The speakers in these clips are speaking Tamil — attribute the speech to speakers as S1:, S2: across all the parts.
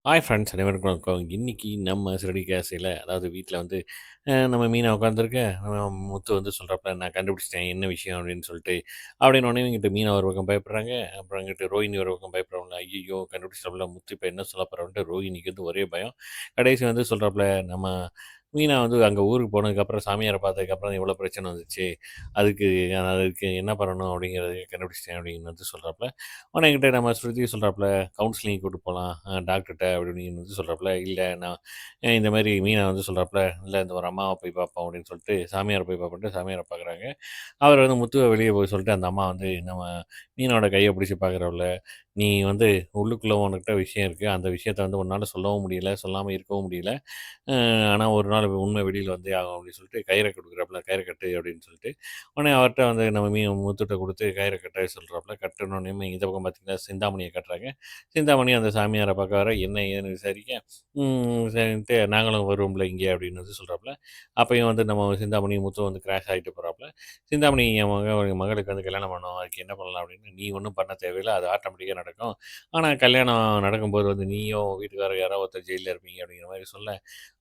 S1: ஹாய் ஃப்ரெண்ட்ஸ் அனைவருக்கும் வணக்கம். இன்னைக்கு நம்ம சிறடி கேசையில அதாவது வீட்ல வந்து நம்ம மீனா உட்காந்துருக்க முத்து வந்து சொல்கிறப்ப நான் கண்டுபிடிச்சிட்டேன் என்ன விஷயம் அப்படின்னு சொல்லிட்டு அப்படின்னு இங்கிட்ட மீனா ஒரு பக்கம் பயப்படுறாங்க. அப்புறம் இங்கிட்ட ரோஹிணி ஒரு பக்கம் பயப்படுறாங்க. ஐயோ கண்டுபிடிச்சிட்டோம்ல முத்து இப்போ என்ன சொல்ல போகிறோன்ட்டு ரோஹிணிக்கு வந்து ஒரே பயம். கடைசி வந்து சொல்கிறாப்புல நம்ம மீனா வந்து அங்கே ஊருக்கு போனதுக்கப்புறம் சாமியாரை பார்த்ததுக்கப்புறம் இவ்வளோ பிரச்சனை வந்துச்சு. அதுக்கு அதுக்கு என்ன பண்ணணும் அப்படிங்கிறத கண்டுபிடிச்சிட்டேன் அப்படின்னு வந்து சொல்கிறாப்புல. உடனே என்கிட்ட நம்ம ஸ்ருதி சொல்கிறாப்புல கவுன்சிலிங் கூட்டு போலாம் டாக்டர்ட்ட அப்படின்னு வந்து சொல்கிறாப்புல. இல்ல நான் இந்த மாரி மீனா வந்து சொல்கிறாப்புல, இல்ல இந்த ஒரு அம்மாவ போய் பார்ப்போம் அப்படின்னு சொல்லிட்டு சாமியார போய் பார்ப்போன்ட்டு சாமியார பார்க்குறாங்க. அவர் வந்து முத்துவ வெளிய போக சொல்லிட்டு அந்த அம்மா வந்து நம்ம மீனாவோட கைய பிடிச்சு பார்க்குறாப்புல. "நீ வந்து உள்ளுக்குள்ள உன்கிட்ட விஷயம் இருக்கு. அந்த விஷயத்த வந்து உன்னால சொல்லவும் முடியல, சொல்லாம இருக்கவும் முடியல. அ ஆனா ஒரு நாள் உண்மை வெளியில வந்தே ஆகும்" அப்படின்னு சொல்லிட்டு கயிற குடுக்குறாப்புல. "கயிற கட்டு" அப்படின்னு சொல்லிட்டு. உடனே அவர்ட்ட வந்து நம்ம முத்துட்ட குடுத்து கயிற கட்ட சொல்றாப்புல. கட்டுனோனயுமே இந்த பக்கம் பார்த்தீங்கன்னா, சிந்தாமணிய கட்டுறாங்க. சிந்தாமணி அந்த சாமியார பார்க்க வர, என்ன ஏதுன்னு விசாரிக்க, சரின்ட்டு நாங்களும் வருவோம்ல இங்கே அப்படின்னு வந்து சொல்றாப்புல. அப்பயும் வந்து நம்ம சிந்தாமணி, முத்து வந்து கிராஷ் ஆகிட்டு போறாப்புல. சிந்தாமணி என் மகளுக்கு வந்து கல்யாணம் பண்ணணும். அதுக்கு என்ன பண்ணலாம் அப்படின்னு, நீ ஒண்ணும் பண்ண தேவையில்ல. அது ஆட்டோமேட்டிக்கா நடக்கும். ஆனா கல்யாணம் நடக்கும்போது வந்து நீயோ, உன் வீட்டுக்காரர் யாரோ ஒருத்தர் ஜெயில்ல இருப்பீங்க அப்படிங்கிற மாரி சொல்ல,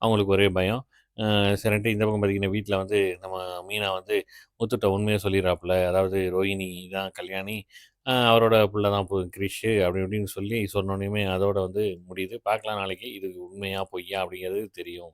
S1: அவங்களுக்கு ஒரே பயம். சரின்ட்டு இந்த பக்கம் பார்த்தீங்கன்னா, வீட்ல வந்து நம்ம மீனா வந்து முத்துட்ட உண்மைய சொல்லிறாப்புல. அதாவது ரோஹிணி தான் கல்யாணி. அவரோட புள்ள தான் கிரிஷு அப்படி இப்படின்னு சொல்லி சொன்னோனயுமே அதோட வந்து முடியுது. பார்க்கலாம் நாளைக்கு இது உண்மையா, பொய்யா அப்படிங்கிறது தெரியும்.